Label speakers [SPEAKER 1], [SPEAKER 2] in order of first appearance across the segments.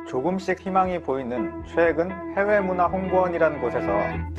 [SPEAKER 1] 조금씩 희망이 보이는 최근 해외문화 홍보원이라는 곳에서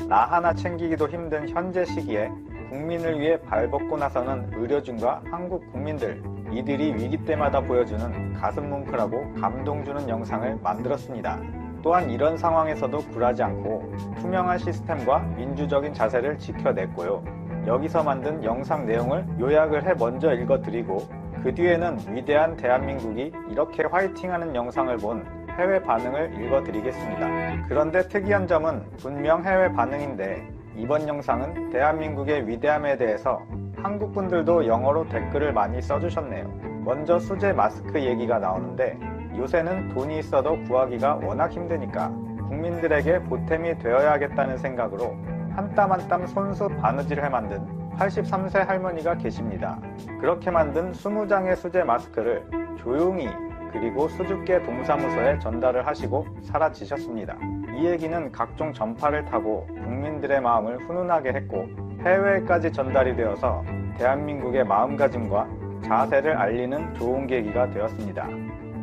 [SPEAKER 1] 나 하나 챙기기도 힘든 현재 시기에 국민을 위해 발벗고 나서는 의료진과 한국 국민들, 이들이 위기 때마다 보여주는 가슴 뭉클하고 감동 주는 영상을 만들었습니다. 또한 이런 상황에서도 굴하지 않고 투명한 시스템과 민주적인 자세를 지켜냈고요. 여기서 만든 영상 내용을 요약을 해 먼저 읽어드리고 그 뒤에는 위대한 대한민국이 이렇게 화이팅하는 영상을 본 해외 반응을 읽어드리겠습니다. 그런데 특이한 점은 분명 해외 반응인데 이번 영상은 대한민국의 위대함에 대해서 한국 분들도 영어로 댓글을 많이 써주셨네요. 먼저 수제 마스크 얘기가 나오는데 요새는 돈이 있어도 구하기가 워낙 힘드니까 국민들에게 보탬이 되어야겠다는 생각으로 한 땀 한 땀 손수 바느질을 만든 83세 할머니가 계십니다. 그렇게 만든 20장의 수제 마스크를 조용히 그리고 수줍게 동사무소에 전달을 하시고 사라지셨습니다. 이 얘기는 각종 전파를 타고 국민들의 마음을 훈훈하게 했고 해외까지 전달이 되어서 대한민국의 마음가짐과 자세를 알리는 좋은 계기가 되었습니다.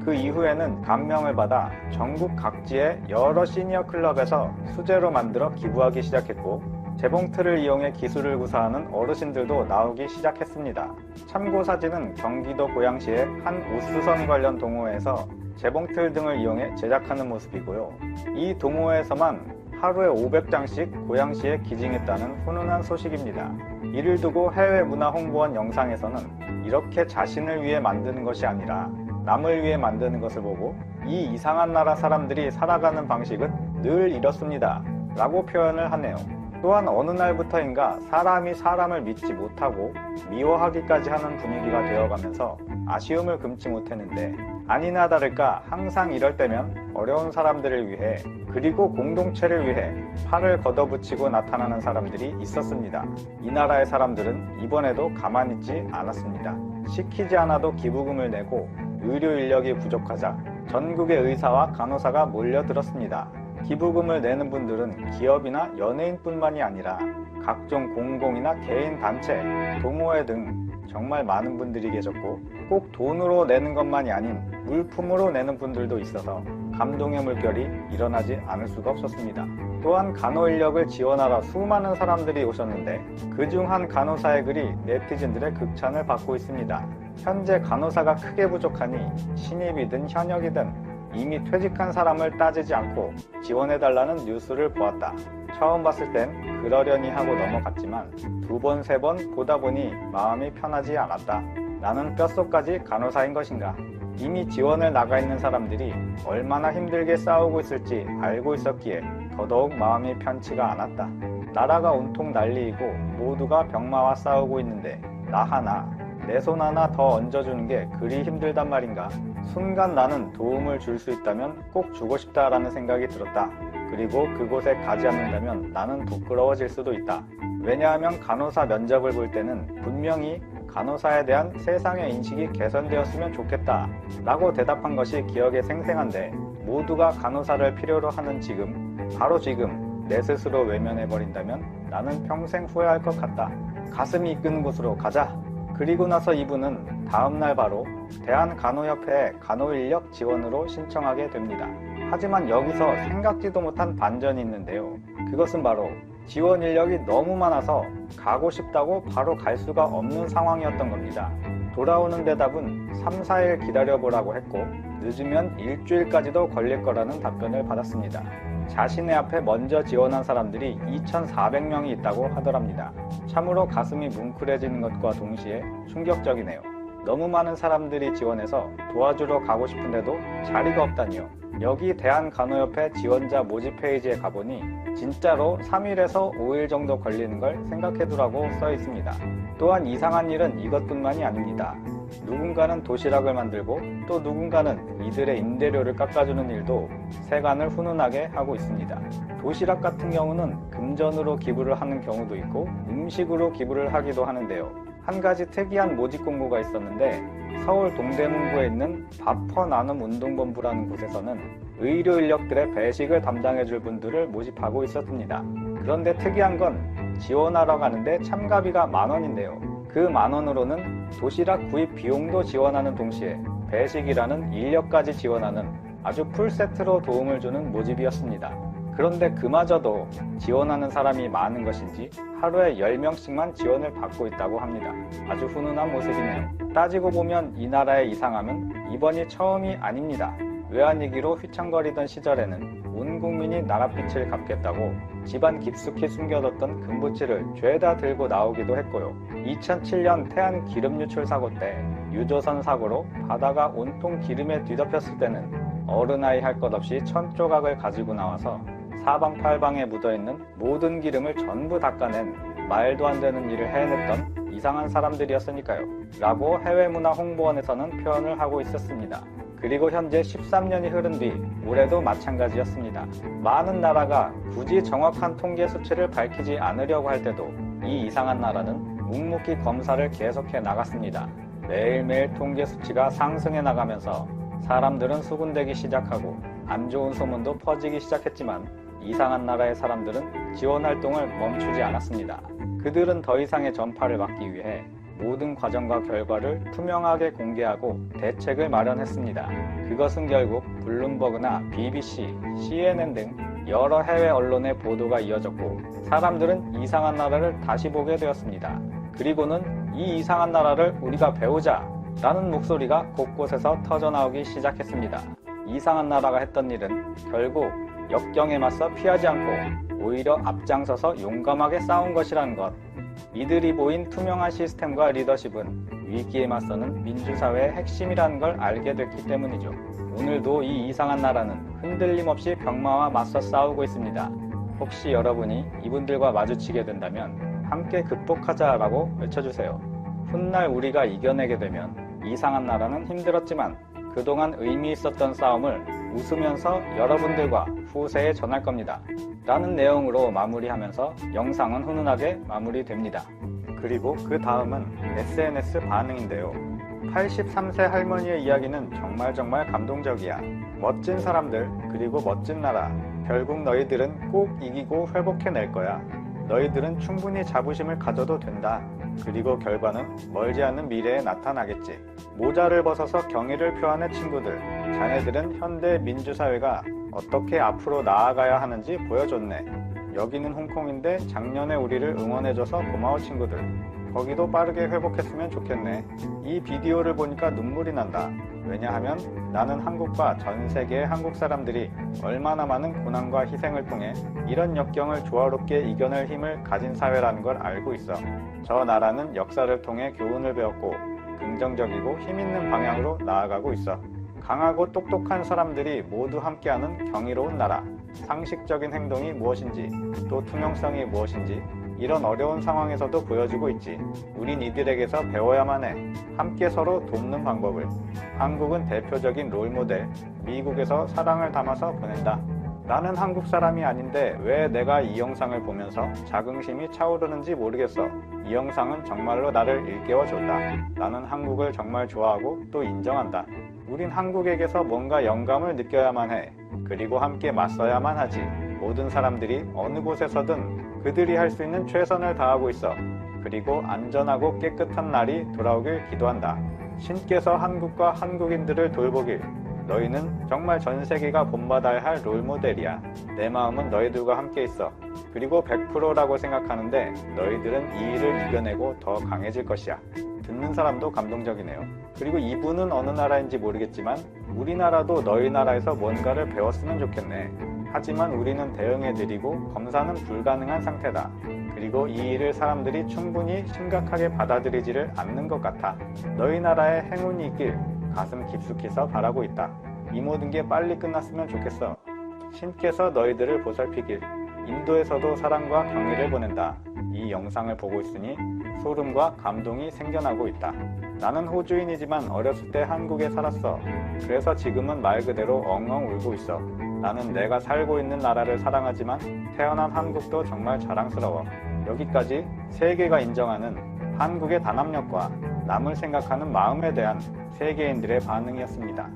[SPEAKER 1] 그 이후에는 감명을 받아 전국 각지의 여러 시니어 클럽에서 수제로 만들어 기부하기 시작했고 재봉틀을 이용해 기술을 구사하는 어르신들도 나오기 시작했습니다. 참고 사진은 경기도 고양시의 한 우수선 관련 동호회에서 재봉틀 등을 이용해 제작하는 모습이고요. 이 동호회에서만 하루에 500장씩 고양시에 기증했다는 훈훈한 소식입니다. 이를 두고 해외 문화 홍보원 영상에서는 이렇게 자신을 위해 만드는 것이 아니라 남을 위해 만드는 것을 보고 이 이상한 나라 사람들이 살아가는 방식은 늘 이렇습니다 라고 표현을 하네요. 또한 어느 날부터인가 사람이 사람을 믿지 못하고 미워하기까지 하는 분위기가 되어가면서 아쉬움을 금치 못했는데 아니나 다를까 항상 이럴 때면 어려운 사람들을 위해 그리고 공동체를 위해 팔을 걷어붙이고 나타나는 사람들이 있었습니다. 이 나라의 사람들은 이번에도 가만히 있지 않았습니다. 시키지 않아도 기부금을 내고 의료 인력이 부족하자 전국의 의사와 간호사가 몰려들었습니다. 기부금을 내는 분들은 기업이나 연예인뿐만이 아니라 각종 공공이나 개인 단체, 동호회 등 정말 많은 분들이 계셨고 꼭 돈으로 내는 것만이 아닌 물품으로 내는 분들도 있어서 감동의 물결이 일어나지 않을 수가 없었습니다. 또한 간호 인력을 지원하러 수많은 사람들이 오셨는데 그중 한 간호사의 글이 네티즌들의 극찬을 받고 있습니다. 현재 간호사가 크게 부족하니 신입이든 현역이든 이미 퇴직한 사람을 따지지 않고 지원해달라는 뉴스를 보았다. 처음 봤을 땐 그러려니 하고 넘어갔지만 두 번, 세 번 보다 보니 마음이 편하지 않았다. 나는 뼛속까지 간호사인 것인가? 이미 지원을 나가 있는 사람들이 얼마나 힘들게 싸우고 있을지 알고 있었기에 더더욱 마음이 편치가 않았다. 나라가 온통 난리이고 모두가 병마와 싸우고 있는데 나 하나, 내 손 하나 더 얹어주는 게 그리 힘들단 말인가? 순간 나는 도움을 줄 수 있다면 꼭 주고 싶다라는 생각이 들었다. 그리고 그곳에 가지 않는다면 나는 부끄러워질 수도 있다. 왜냐하면 간호사 면접을 볼 때는 분명히 간호사에 대한 세상의 인식이 개선되었으면 좋겠다 라고 대답한 것이 기억에 생생한데 모두가 간호사를 필요로 하는 지금, 바로 지금 내 스스로 외면해버린다면 나는 평생 후회할 것 같다. 가슴이 이끄는 곳으로 가자. 그리고 나서 이분은 다음날 바로 대한간호협회에 간호인력 지원으로 신청하게 됩니다. 하지만 여기서 생각지도 못한 반전이 있는데요. 그것은 바로 지원 인력이 너무 많아서 가고 싶다고 바로 갈 수가 없는 상황이었던 겁니다. 돌아오는 대답은 3, 4일 기다려보라고 했고 늦으면 일주일까지도 걸릴 거라는 답변을 받았습니다. 자신의 앞에 먼저 지원한 사람들이 2,400명이 있다고 하더랍니다. 참으로 가슴이 뭉클해지는 것과 동시에 충격적이네요. 너무 많은 사람들이 지원해서 도와주러 가고 싶은데도 자리가 없다니요. 여기 대한간호협회 지원자 모집 페이지에 가보니 진짜로 3일에서 5일 정도 걸리는 걸 생각해두라고 써 있습니다. 또한 이상한 일은 이것뿐만이 아닙니다. 누군가는 도시락을 만들고 또 누군가는 이들의 임대료를 깎아주는 일도 세간을 훈훈하게 하고 있습니다. 도시락 같은 경우는 금전으로 기부를 하는 경우도 있고 음식으로 기부를 하기도 하는데요. 한 가지 특이한 모집 공고가 있었는데 서울 동대문구에 있는 밥퍼 나눔 운동본부라는 곳에서는 의료 인력들의 배식을 담당해줄 분들을 모집하고 있었습니다. 그런데 특이한 건 지원하러 가는데 참가비가 10,000원인데요. 그 10,000원으로는 도시락 구입 비용도 지원하는 동시에 배식이라는 인력까지 지원하는 아주 풀세트로 도움을 주는 모집이었습니다. 그런데 그마저도 지원하는 사람이 많은 것인지 하루에 10명씩만 지원을 받고 있다고 합니다. 아주 훈훈한 모습이네요. 따지고 보면 이 나라의 이상함은 이번이 처음이 아닙니다. 외환위기로 휘청거리던 시절에는 온 국민이 나랏빛을 갚겠다고 집안 깊숙이 숨겨뒀던 금부치를 죄다 들고 나오기도 했고요. 2007년 태안 기름 유출 사고 때 유조선 사고로 바다가 온통 기름에 뒤덮였을 때는 어른아이 할 것 없이 천조각을 가지고 나와서 사방팔방에 묻어있는 모든 기름을 전부 닦아낸 말도 안 되는 일을 해냈던 이상한 사람들이었으니까요. 라고 해외문화홍보원에서는 표현을 하고 있었습니다. 그리고 현재 13년이 흐른 뒤 올해도 마찬가지였습니다. 많은 나라가 굳이 정확한 통계 수치를 밝히지 않으려고 할 때도 이 이상한 나라는 묵묵히 검사를 계속해 나갔습니다. 매일매일 통계 수치가 상승해 나가면서 사람들은 수군대기 시작하고 안 좋은 소문도 퍼지기 시작했지만 이상한 나라의 사람들은 지원 활동을 멈추지 않았습니다. 그들은 더 이상의 전파를 막기 위해 모든 과정과 결과를 투명하게 공개하고 대책을 마련했습니다. 그것은 결국 블룸버그나 BBC, CNN 등 여러 해외 언론의 보도가 이어졌고 사람들은 이상한 나라를 다시 보게 되었습니다. 그리고는 이 이상한 나라를 우리가 배우자 라는 목소리가 곳곳에서 터져나오기 시작했습니다. 이상한 나라가 했던 일은 결국 역경에 맞서 피하지 않고 오히려 앞장서서 용감하게 싸운 것이라는 것. 이들이 보인 투명한 시스템과 리더십은 위기에 맞서는 민주사회의 핵심이라는 걸 알게 됐기 때문이죠. 오늘도 이 이상한 나라는 흔들림 없이 병마와 맞서 싸우고 있습니다. 혹시 여러분이 이분들과 마주치게 된다면 함께 극복하자라고 외쳐주세요. 훗날 우리가 이겨내게 되면 이상한 나라는 힘들었지만 그동안 의미 있었던 싸움을 웃으면서 여러분들과 후세에 전할 겁니다. 라는 내용으로 마무리하면서 영상은 훈훈하게 마무리됩니다. 그리고 그 다음은 SNS 반응인데요. 83세 할머니의 이야기는 정말 감동적이야. 멋진 사람들, 그리고 멋진 나라. 결국 너희들은 꼭 이기고 회복해낼 거야. 너희들은 충분히 자부심을 가져도 된다. 그리고 결과는 멀지 않은 미래에 나타나겠지. 모자를 벗어서 경의를 표하는 친구들. 자네들은 현대 민주사회가 어떻게 앞으로 나아가야 하는지 보여줬네. 여기는 홍콩인데 작년에 우리를 응원해줘서 고마워 친구들. 거기도 빠르게 회복했으면 좋겠네. 이 비디오를 보니까 눈물이 난다. 왜냐하면 나는 한국과 전 세계의 한국 사람들이 얼마나 많은 고난과 희생을 통해 이런 역경을 조화롭게 이겨낼 힘을 가진 사회라는 걸 알고 있어. 저 나라는 역사를 통해 교훈을 배웠고 긍정적이고 힘있는 방향으로 나아가고 있어. 강하고 똑똑한 사람들이 모두 함께하는 경이로운 나라. 상식적인 행동이 무엇인지, 또 투명성이 무엇인지 이런 어려운 상황에서도 보여주고 있지. 우린 이들에게서 배워야만 해. 함께 서로 돕는 방법을. 한국은 대표적인 롤모델, 미국에서 사랑을 담아서 보낸다. 나는 한국 사람이 아닌데 왜 내가 이 영상을 보면서 자긍심이 차오르는지 모르겠어. 이 영상은 정말로 나를 일깨워줬다. 나는 한국을 정말 좋아하고 또 인정한다. 우린 한국에게서 뭔가 영감을 느껴야만 해. 그리고 함께 맞서야만 하지. 모든 사람들이 어느 곳에서든 그들이 할 수 있는 최선을 다하고 있어. 그리고 안전하고 깨끗한 날이 돌아오길 기도한다. 신께서 한국과 한국인들을 돌보길. 너희는 정말 전 세계가 본받아야 할 롤모델이야. 내 마음은 너희들과 함께 있어. 그리고 100%라고 생각하는데 너희들은 이 일을 이겨내고 더 강해질 것이야. 듣는 사람도 감동적이네요. 그리고 이분은 어느 나라인지 모르겠지만 우리나라도 너희 나라에서 뭔가를 배웠으면 좋겠네. 하지만 우리는 대응해 드리고 검사는 불가능한 상태다. 그리고 이 일을 사람들이 충분히 심각하게 받아들이지를 않는 것 같아. 너희 나라에 행운이 있길 가슴 깊숙이서 바라고 있다. 이 모든 게 빨리 끝났으면 좋겠어. 신께서 너희들을 보살피길. 인도에서도 사랑과 경의를 보낸다. 이 영상을 보고 있으니 소름과 감동이 생겨나고 있다. 나는 호주인이지만 어렸을 때 한국에 살았어. 그래서 지금은 말 그대로 엉엉 울고 있어. 나는 내가 살고 있는 나라를 사랑하지만 태어난 한국도 정말 자랑스러워. 여기까지 세계가 인정하는 한국의 단합력과 남을 생각하는 마음에 대한 세계인들의 반응이었습니다.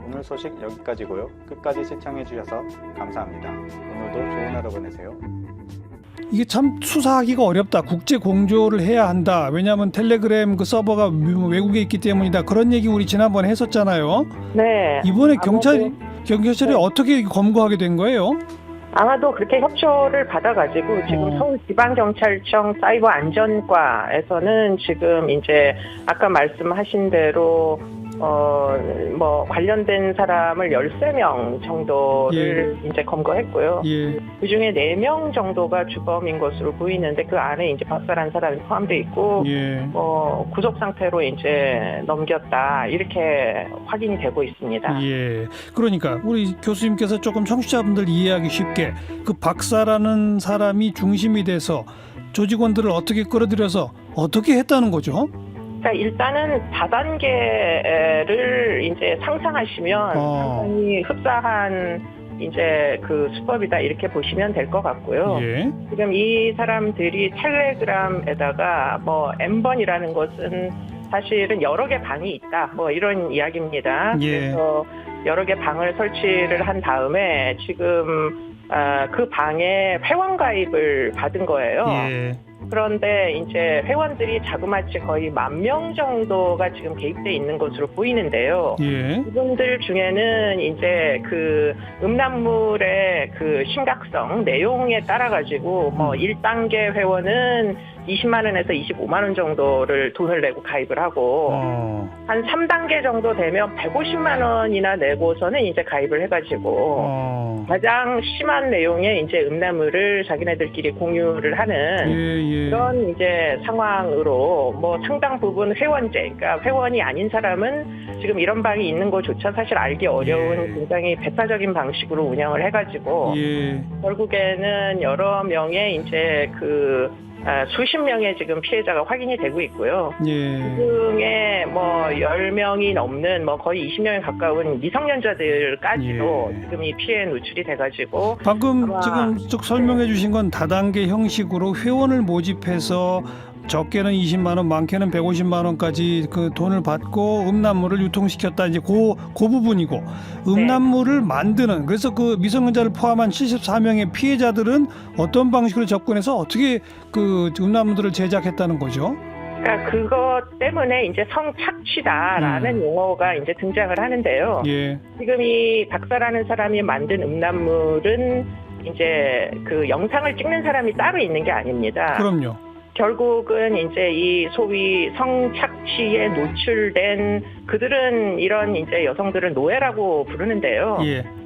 [SPEAKER 1] 오늘 소식 여기까지고요. 끝까지 시청해주셔서 감사합니다. 오늘도 좋은 하루 보내세요.
[SPEAKER 2] 이게 참 수사하기가 어렵다. 국제 공조를 해야 한다. 왜냐하면 텔레그램 그 서버가 외국에 있기 때문이다. 그런 얘기 우리 지난번에 했었잖아요.
[SPEAKER 3] 네.
[SPEAKER 2] 이번에
[SPEAKER 3] 아무래도
[SPEAKER 2] 경찰이 어떻게 검거하게 된 거예요?
[SPEAKER 3] 아마도 그렇게 협조를 받아가지고 지금 서울지방경찰청 사이버안전과에서는 지금 이제 아까 말씀하신 대로 뭐 관련된 사람을 13명 정도를 이제 검거했고요.
[SPEAKER 2] 예.
[SPEAKER 3] 그중에 4명 정도가 주범인 것으로 보이는데 그 안에 이제 박살한 사람이 포함되어 있고
[SPEAKER 2] 예.
[SPEAKER 3] 구속 상태로 이제 넘겼다 이렇게 확인이 되고 있습니다.
[SPEAKER 2] 예. 그러니까 우리 교수님께서 조금 청취자분들 이해하기 쉽게 그 박사라는 사람이 중심이 돼서 조직원들을 어떻게 끌어들여서 어떻게 했다는 거죠?
[SPEAKER 3] 자, 일단은 다단계를 이제 상상하시면 상당히 흡사한 이제 그 수법이다 이렇게 보시면 될 것 같고요.
[SPEAKER 2] 예.
[SPEAKER 3] 지금 이 사람들이 텔레그램에다가 뭐 N번이라는 것은 사실은 여러 개 방이 있다 뭐 이런 이야기입니다.
[SPEAKER 2] 예.
[SPEAKER 3] 그래서 여러 개 방을 설치를 한 다음에 지금 그 방에 회원 가입을 받은 거예요.
[SPEAKER 2] 예.
[SPEAKER 3] 그런데 이제 회원들이 자그마치 거의 10,000명 정도가 지금 개입돼 있는 것으로 보이는데요.
[SPEAKER 2] 예.
[SPEAKER 3] 이분들 중에는 이제 그 음란물의 그 심각성 내용에 따라 가지고 뭐 1단계 회원은 20만 원에서 25만 원 정도를 돈을 내고 가입을 하고 한 3단계 정도 되면 150만 원이나 내고서는 이제 가입을 해가지고 가장 심한 내용의 이제 음란물을 자기네들끼리 공유를 하는 그런 이제 상황으로 뭐 상당 부분 회원제, 그러니까 회원이 아닌 사람은 지금 이런 방이 있는 것조차 사실 알기 어려운 굉장히 배타적인 방식으로 운영을 해가지고 결국에는 여러 명의 이제 그 수십 명의 지금 피해자가 확인이 되고 있고요. 그중에 뭐 10명이 넘는 뭐 거의 20명에 가까운 미성년자들까지도 지금 이 피해에 노출이 돼가지고
[SPEAKER 2] 방금 지금 쭉 설명해 주신 건 다단계 형식으로 회원을 모집해서 적게는 20만 원, 많게는 150만 원까지 그 돈을 받고 음란물을 유통시켰다. 이제 그 부분이고 음란물을 만드는 그래서 그 미성년자를 포함한 74명의 피해자들은 어떤 방식으로 접근해서 어떻게 그 음란물들을 제작했다는 거죠?
[SPEAKER 3] 그러니까 그것 때문에 이제 성착취다라는 용어가 이제 등장을 하는데요. 지금 이 박사라는 사람이 만든 음란물은 이제 그 영상을 찍는 사람이 따로 있는 게 아닙니다.
[SPEAKER 2] 그럼요.
[SPEAKER 3] 결국은 이제 이 소위 성착취에 노출된 그들은 이런 이제 여성들을 노예라고 부르는데요.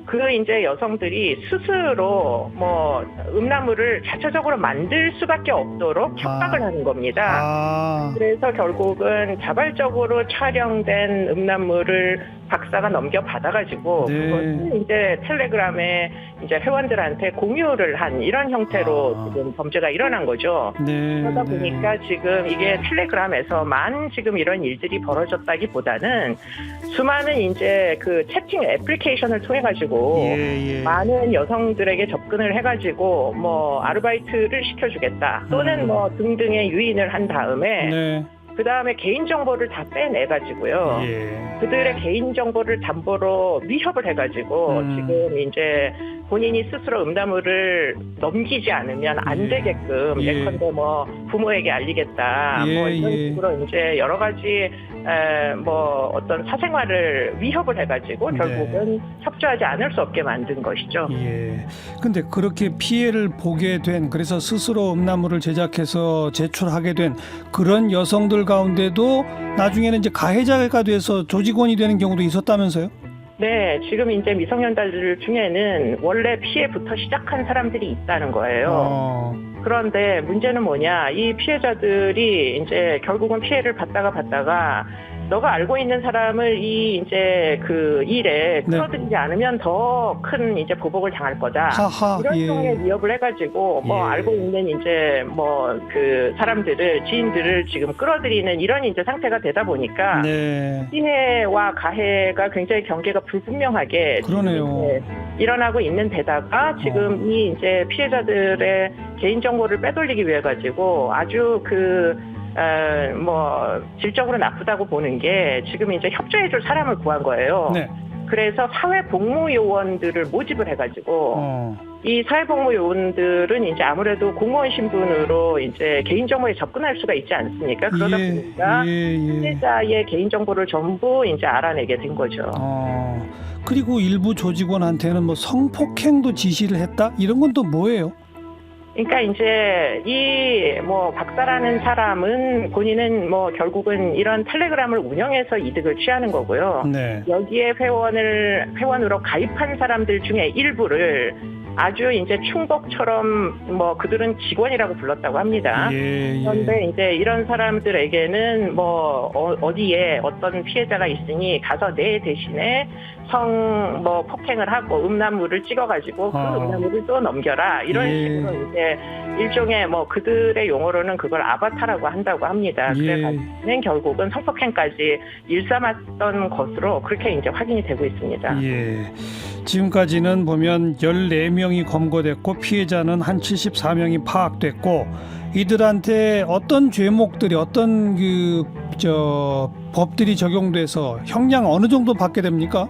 [SPEAKER 3] 그 이제 여성들이 스스로 뭐 음란물을 자체적으로 만들 수밖에 없도록 협박을 하는 겁니다. 그래서 결국은 자발적으로 촬영된 음란물을 박사가 넘겨받아가지고 그것을 이제 텔레그램에 이제 회원들한테 공유를 한 이런 형태로 지금 범죄가 일어난 거죠. 그러다 보니까 지금 이게 텔레그램에서만 지금 이런 일들이 벌어졌다기보다는 수많은 이제 그 채팅 애플리케이션을 통해 가지고 많은 여성들에게 접근을 해가지고 뭐 아르바이트를 시켜주겠다 또는 뭐 등등의 유인을 한 다음에 그 다음에 개인정보를 다 빼내가지고요. 그들의 개인정보를 담보로 위협을 해가지고 지금 이제 본인이 스스로 음란물을 넘기지 않으면 안 되게끔 예컨대 뭐 부모에게 알리겠다. 뭐 이런 식으로 이제 여러 가지 뭐 어떤 사생활을 위협을 해가지고 결국은 협조하지 않을 수 없게 만든 것이죠.
[SPEAKER 2] 근데 그렇게 피해를 보게 된 그래서 스스로 음란물을 제작해서 제출하게 된 그런 여성들 가운데도 나중에는 이제 가해자가 돼서 조직원이 되는 경우도 있었다면서요?
[SPEAKER 3] 네, 지금 이제 미성년자들 중에는 원래 피해부터 시작한 사람들이 있다는 거예요. 그런데 문제는 뭐냐, 이 피해자들이 이제 결국은 피해를 받다가 너가 알고 있는 사람을 이 이제 그 일에 끌어들이지 않으면 더 큰 이제 보복을 당할 거다. 이런 식의 위협을 해가지고 뭐 알고 있는 이제 뭐 그 사람들을 지인들을 지금 끌어들이는 이런 이제 상태가 되다 보니까 피해와 가해가 굉장히 경계가 불분명하게 일어나고 있는 데다가 지금 이 이제 피해자들의 개인 정보를 빼돌리기 위해 가지고 아주 뭐 질적으로 나쁘다고 보는 게 지금 이제 협조해줄 사람을 구한 거예요. 그래서 사회복무요원들을 모집을 해가지고 이 사회복무요원들은 이제 아무래도 공무원 신분으로 이제 개인정보에 접근할 수가 있지 않습니까? 그러다 보니까 피해자의 개인정보를 전부 이제 알아내게 된 거죠.
[SPEAKER 2] 그리고 일부 조직원한테는 뭐 성폭행도 지시를 했다? 이런 건 또 뭐예요?
[SPEAKER 3] 그러니까 이제 이 뭐 박사라는 사람은 본인은 뭐 결국은 이런 텔레그램을 운영해서 이득을 취하는 거고요.
[SPEAKER 2] 네.
[SPEAKER 3] 여기에 회원으로 가입한 사람들 중에 일부를 아주 이제 충복처럼 뭐 그들은 직원이라고 불렀다고 합니다. 그런데 이제 이런 사람들에게는 뭐 어디에 어떤 피해자가 있으니 가서 내 대신에 뭐 폭행을 하고 음란물을 찍어가지고 그 음란물을 또 넘겨라 이런 식으로 이제 일종의 뭐 그들의 용어로는 그걸 아바타라고 한다고 합니다. 그래가지고는 결국은 성폭행까지 일삼았던 것으로 그렇게 이제 확인이 되고 있습니다.
[SPEAKER 2] 지금까지는 보면 14명이 검거됐고 피해자는 한 74명이 파악됐고 이들한테 어떤 죄목들이 어떤 법들이 적용돼서 형량 어느 정도 받게 됩니까?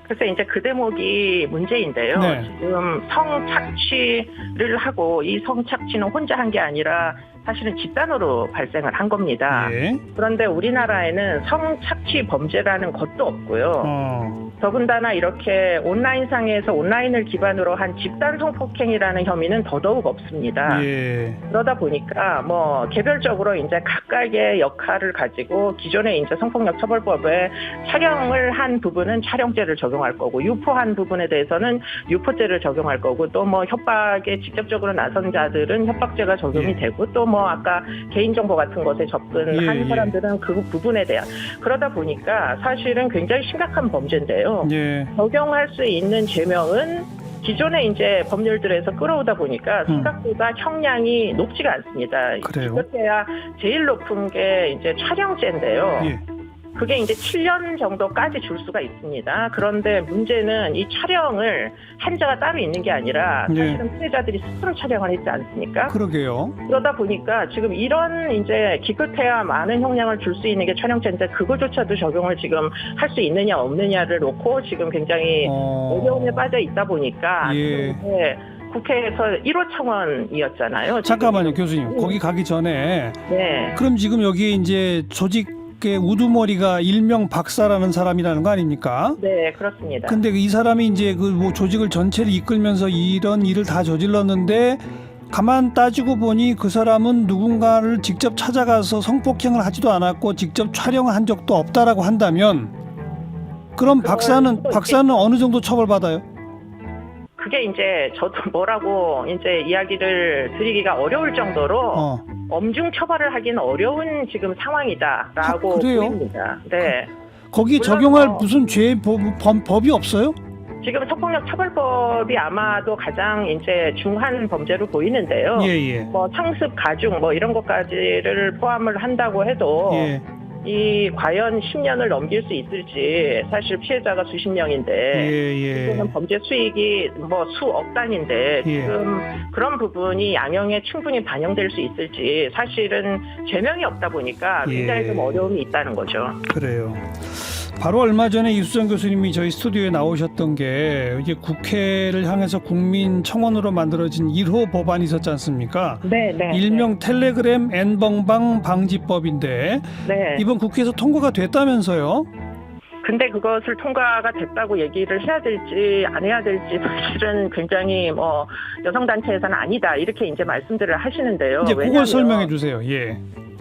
[SPEAKER 3] 그래서 이제 그 대목이 문제인데요.
[SPEAKER 2] 네.
[SPEAKER 3] 지금 성착취를 하고 이 성착취는 혼자 한 게 아니라 사실은 집단으로 발생을 한 겁니다. 그런데 우리나라에는 성착취 범죄라는 것도 없고요. 더군다나 이렇게 온라인상에서 온라인을 기반으로 한 집단 성폭행이라는 혐의는 더더욱 없습니다. 그러다 보니까 뭐 개별적으로 이제 각각의 역할을 가지고 기존의 이제 성폭력 처벌법에 촬영을 한 부분은 촬영죄를 적용할 거고 유포한 부분에 대해서는 유포죄를 적용할 거고 또 뭐 협박에 직접적으로 나선 자들은 협박죄가 적용이 되고 또 뭐 아까 개인정보 같은 것에 접근한 사람들은 그 부분에 대한 그러다 보니까 사실은 굉장히 심각한 범죄인데요. 적용할 수 있는 죄명은 기존의 이제 법률들에서 끌어오다 보니까 생각보다 형량이 높지가 않습니다. 그렇게야 제일 높은 게 이제 촬영죄인데요. 그게 이제 7년 정도까지 줄 수가 있습니다. 그런데 문제는 이 촬영을 한자가 따로 있는 게 아니라 사실은 피해자들이 스스로 촬영을 했지 않습니까?
[SPEAKER 2] 그러게요.
[SPEAKER 3] 그러다 보니까 지금 이런 이제 기껏해야 많은 형량을 줄 수 있는 게 촬영죄인데 그거조차도 적용을 지금 할 수 있느냐 없느냐를 놓고 지금 굉장히 어려움에 빠져 있다 보니까 지금 이제 국회에서 1호 청원이었잖아요.
[SPEAKER 2] 잠깐만요, 교수님. 거기 가기 전에 그럼 지금 여기 이제 조직 우두머리가 일명 박사라는 사람이라는 거 아닙니까?
[SPEAKER 3] 네, 그렇습니다.
[SPEAKER 2] 근데 이 사람이 이제 그 뭐 조직을 전체를 이끌면서 이런 일을 다 저질렀는데 가만 따지고 보니 그 사람은 누군가를 직접 찾아가서 성폭행을 하지도 않았고 직접 촬영을 한 적도 없다라고 한다면 그럼 박사는 어느 정도 처벌받아요?
[SPEAKER 3] 그게 이제 저도 뭐라고 이제 이야기를 드리기가 어려울 정도로 엄중 처벌을 하기는 어려운 지금 상황이다라고 보입니다. 네.
[SPEAKER 2] 거기 적용할 무슨 법이 없어요?
[SPEAKER 3] 지금 성폭력 처벌법이 아마도 가장 이제 중한 범죄로 보이는데요. 뭐 상습, 가중 뭐 이런 것까지를 포함을 한다고 해도 이 과연 10년을 넘길 수 있을지 사실 피해자가 수십 명인데 지금은 범죄 수익이 뭐 수억 단인데 지금 그런 부분이 양형에 충분히 반영될 수 있을지 사실은 죄명이 없다 보니까 굉장히 좀 어려움이 있다는 거죠.
[SPEAKER 2] 그래요. 바로 얼마 전에 이수정 교수님이 저희 스튜디오에 나오셨던 게 이제 국회를 향해서 국민청원으로 만들어진 1호 법안이 있었지 않습니까? 일명 텔레그램 N번방 방지법인데 이번 국회에서 통과가 됐다면서요?
[SPEAKER 3] 근데 그것을 통과가 됐다고 얘기를 해야 될지 안 해야 될지 사실은 굉장히 뭐 여성단체에서는 아니다 이렇게 이제 말씀들을 하시는데요.
[SPEAKER 2] 이제 그걸 설명해 주세요.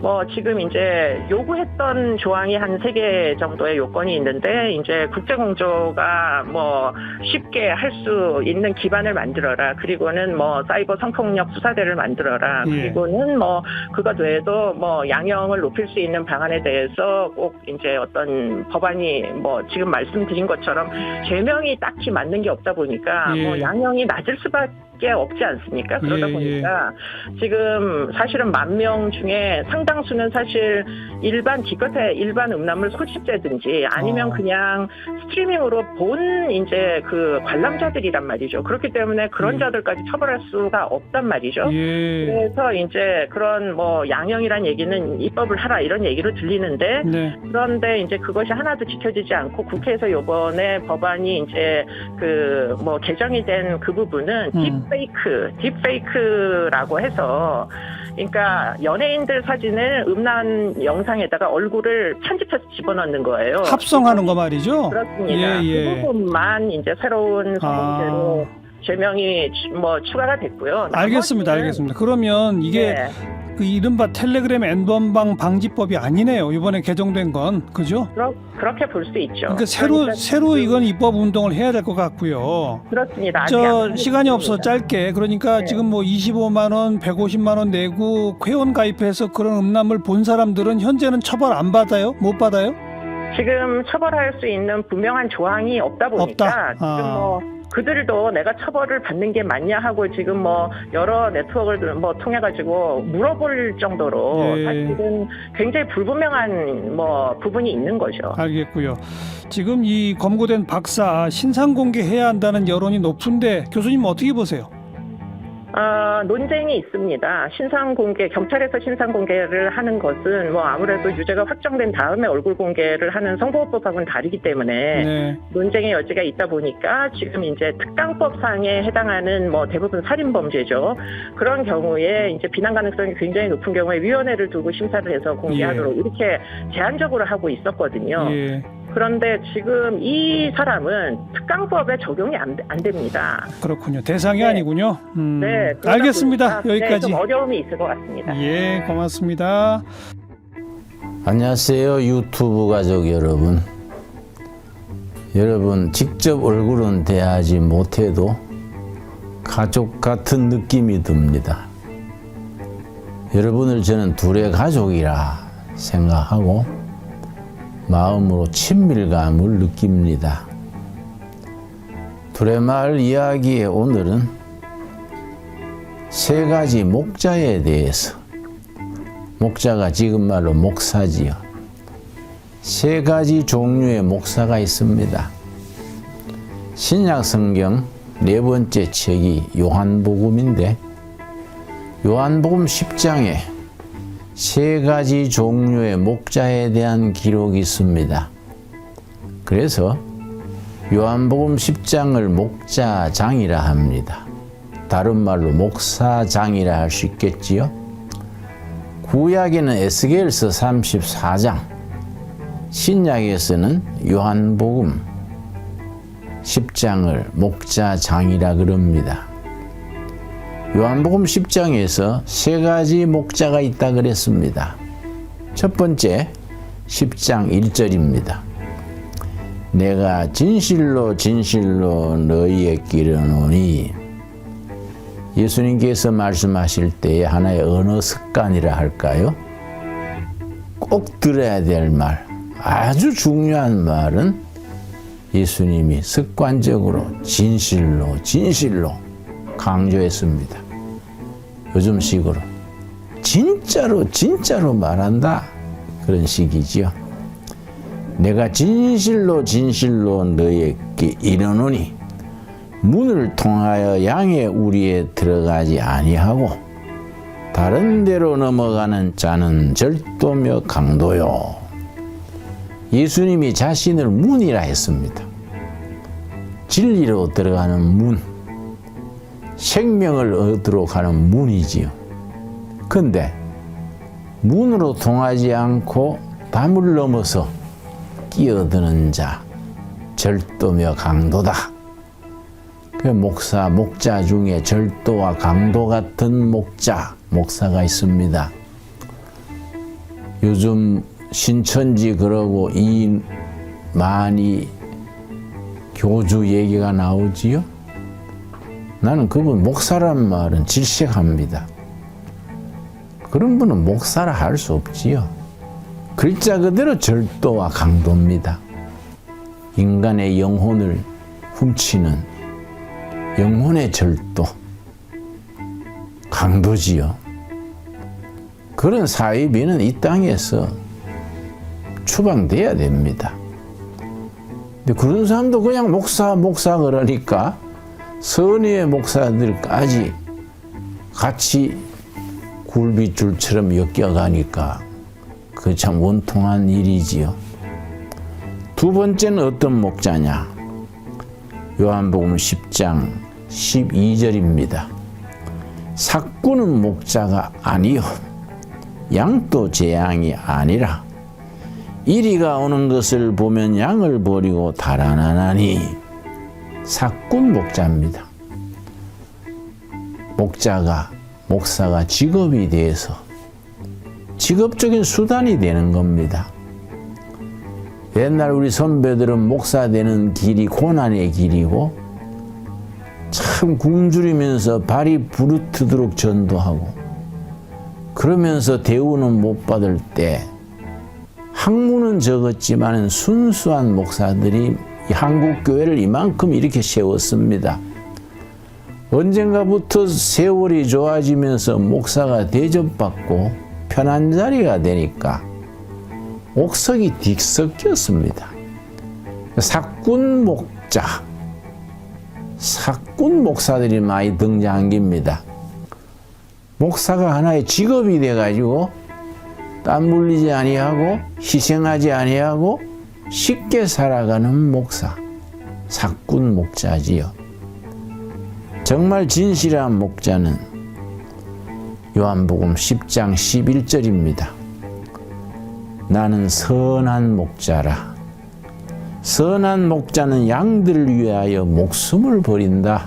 [SPEAKER 3] 뭐 지금 이제 요구했던 조항이 한 3개 정도의 요건이 있는데 이제 국제공조가 뭐 쉽게 할 수 있는 기반을 만들어라. 그리고는 뭐 사이버 성폭력 수사대를 만들어라. 그리고는 뭐 그것 외에도 뭐 양형을 높일 수 있는 방안에 대해서 꼭 이제 어떤 법안이 뭐 지금 말씀드린 것처럼 죄명이 딱히 맞는 게 없다 보니까 뭐 양형이 낮을 수밖에 게 없지 않습니까? 그러다
[SPEAKER 2] 예,
[SPEAKER 3] 보니까 지금 사실은 10,000명 중에 상당수는 사실 일반 기껏해 일반 음란물 소집자든지 아니면 그냥 스트리밍으로 본 이제 그 관람자들이란 말이죠. 그렇기 때문에 그런 자들까지 처벌할 수가 없단 말이죠.
[SPEAKER 2] 예.
[SPEAKER 3] 그래서 이제 그런 뭐 양형이란 얘기는 입법을 하라 이런 얘기로 들리는데
[SPEAKER 2] 네.
[SPEAKER 3] 그런데 이제 그것이 하나도 지켜지지 않고 국회에서 요번에 법안이 이제 그 뭐 개정이 된 그 부분은 딥페이크라고 해서 그러니까 연예인들 사진을 음란 영상에다가 얼굴을 편집해서 집어넣는 거예요.
[SPEAKER 2] 합성하는 거 말이죠.
[SPEAKER 3] 그렇습니다. 그 부분만 이제 새로운 성범죄로 죄명이 뭐 추가가 됐고요.
[SPEAKER 2] 알겠습니다. 그러면 이게
[SPEAKER 3] 네.
[SPEAKER 2] 그 이른바 텔레그램 N번방 방지법이 아니네요. 이번에 개정된 건 그죠?
[SPEAKER 3] 그렇게 볼 수 있죠.
[SPEAKER 2] 그러니까 새로 이건 입법 운동을 해야 될 것 같고요.
[SPEAKER 3] 그렇습니다.
[SPEAKER 2] 저 시간이 없어 짧게 그러니까
[SPEAKER 3] 네.
[SPEAKER 2] 지금 뭐 25만 원, 150만 원 내고 회원 가입해서 그런 음란물 본 사람들은 현재는 처벌 안 받아요? 못 받아요?
[SPEAKER 3] 지금 처벌할 수 있는 분명한 조항이 없다 보니까
[SPEAKER 2] 없다.
[SPEAKER 3] 지금 뭐 그들도 내가 처벌을 받는 게 맞냐 하고 지금 뭐 여러 네트워크를 뭐 통해 가지고 물어볼 정도로 사실은 굉장히 불분명한 뭐 부분이 있는 거죠.
[SPEAKER 2] 알겠고요. 지금 이 검거된 박사 신상 공개해야 한다는 여론이 높은데 교수님 어떻게 보세요?
[SPEAKER 3] 논쟁이 있습니다. 신상 공개, 경찰에서 신상 공개를 하는 것은 뭐 아무래도 유죄가 확정된 다음에 얼굴 공개를 하는 성보호법하고는 다르기 때문에 논쟁의 여지가 있다 보니까 지금 이제 특강법상에 해당하는 뭐 대부분 살인범죄죠. 그런 경우에 이제 비난 가능성이 굉장히 높은 경우에 위원회를 두고 심사를 해서 공개하도록 이렇게 제한적으로 하고 있었거든요. 그런데 지금 이 사람은 특강법에 적용이 안 됩니다.
[SPEAKER 2] 그렇군요. 대상이 아니군요.
[SPEAKER 3] 네.
[SPEAKER 2] 알겠습니다.
[SPEAKER 3] 보니까,
[SPEAKER 2] 여기까지.
[SPEAKER 3] 좀 어려움이 있을 것 같습니다.
[SPEAKER 2] 예, 고맙습니다.
[SPEAKER 4] 안녕하세요. 유튜브 가족 여러분. 여러분 직접 얼굴은 대하지 못해도 가족 같은 느낌이 듭니다. 여러분을 저는 둘의 가족이라 생각하고 마음으로 친밀감을 느낍니다. 둘의 마을 이야기의 오늘은 세 가지 목자에 대해서, 목자가 지금 말로 목사지요. 세 가지 종류의 목사가 있습니다. 신약 성경 네 번째 책이 요한복음인데 요한복음 10장에 세 가지 종류의 목자에 대한 기록이 있습니다. 그래서 요한복음 10장을 목자장이라 합니다. 다른 말로 목사장이라 할 수 있겠지요. 구약에는 에스겔서 34장, 신약에서는 요한복음 10장을 목자장이라 그럽니다. 요한복음 10장에서 세 가지 목자가 있다 그랬습니다. 첫 번째 10장 1절입니다. 내가 진실로 진실로 너희에게 이르노니, 예수님께서 말씀하실 때에 하나의 언어 습관이라 할까요? 꼭 들어야 될 말, 아주 중요한 말은 예수님이 습관적으로 진실로 진실로 강조했습니다. 요즘 식으로 진짜로 진짜로 말한다, 그런 식이지요. 내가 진실로 진실로 너희에게 이르노니 문을 통하여 양의 우리에 들어가지 아니하고 다른 데로 넘어가는 자는 절도며 강도요. 예수님이 자신을 문이라 했습니다. 진리로 들어가는 문, 생명을 얻도록 하는 문이지요. 근데 문으로 통하지 않고 담을 넘어서 끼어드는 자, 절도며 강도다. 그 목자 중에 절도와 강도 같은 목사가 있습니다. 요즘 신천지 그러고 이 많이 교주 얘기가 나오지요. 나는 그분 목사란 말은 질색합니다. 그런 분은 목사라 할 수 없지요. 글자 그대로 절도와 강도입니다. 인간의 영혼을 훔치는 영혼의 절도, 강도지요. 그런 사회비는 이 땅에서 추방돼야 됩니다. 근데 그런 사람도 그냥 목사 그러니까 선의의 목사들까지 같이 굴비줄처럼 엮여가니까 그 참 원통한 일이지요. 두 번째는 어떤 목자냐? 요한복음 10장 12절입니다. 삭구는 목자가 아니요 양도 제 양이 아니라 이리가 오는 것을 보면 양을 버리고 달아나나니. 삭군 목자입니다. 목사가 직업이 돼서 직업적인 수단이 되는 겁니다. 옛날 우리 선배들은 목사 되는 길이 고난의 길이고 참 굶주리면서 발이 부르트도록 전도하고 그러면서 대우는 못 받을 때 학문은 적었지만 순수한 목사들이 한국 교회를 이만큼 이렇게 세웠습니다. 언젠가부터 세월이 좋아지면서 목사가 대접받고 편한 자리가 되니까 옥석이 뒤섞였습니다. 삭군 목사들이 많이 등장합니다. 목사가 하나의 직업이 돼가지고 땀 흘리지 아니하고 희생하지 아니하고 쉽게 살아가는 목사, 삭군 목자지요. 정말 진실한 목자는 요한복음 10장 11절입니다. 나는 선한 목자라. 선한 목자는 양들을 위하여 목숨을 버린다.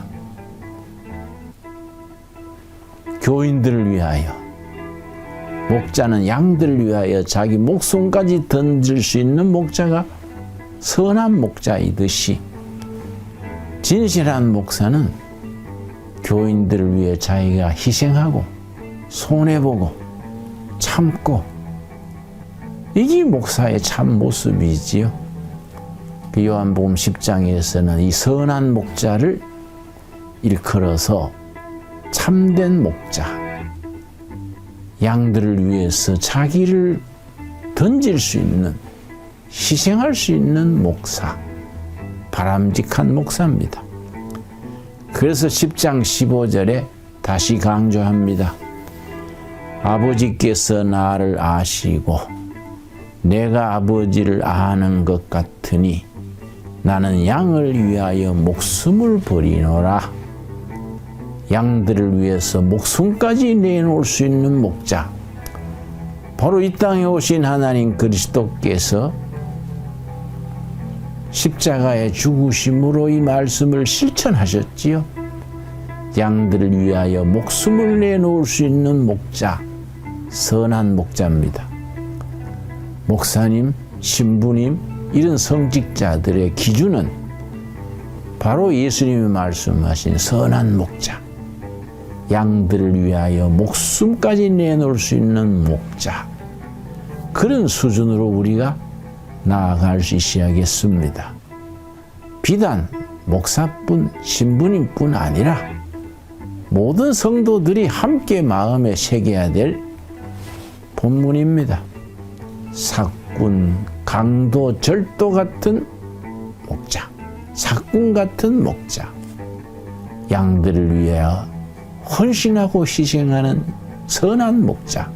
[SPEAKER 4] 교인들을 위하여, 목자는 양들을 위하여 자기 목숨까지 던질 수 있는 목자가 선한 목자이듯이 진실한 목사는 교인들을 위해 자기가 희생하고 손해보고 참고, 이게 목사의 참 모습이지요. 그 요한복음 10장에서는 이 선한 목자를 일컬어서 참된 목자, 양들을 위해서 자기를 던질 수 있는, 희생할 수 있는 목사, 바람직한 목사입니다. 그래서 10장 15절에 다시 강조합니다. 아버지께서 나를 아시고 내가 아버지를 아는 것 같으니 나는 양을 위하여 목숨을 버리노라. 양들을 위해서 목숨까지 내놓을 수 있는 목자, 바로 이 땅에 오신 하나님 그리스도께서 십자가의 죽으심으로 이 말씀을 실천하셨지요. 양들을 위하여 목숨을 내놓을 수 있는 목자, 선한 목자입니다. 목사님, 신부님, 이런 성직자들의 기준은 바로 예수님이 말씀하신 선한 목자, 양들을 위하여 목숨까지 내놓을 수 있는 목자, 그런 수준으로 우리가 나아갈 수 있어야겠습니다. 비단 목사뿐, 신부님뿐 아니라 모든 성도들이 함께 마음에 새겨야 될 본문입니다. 삭군, 강도, 절도 같은 목자, 삭군 같은 목자, 양들을 위하여 헌신하고 희생하는 선한 목자,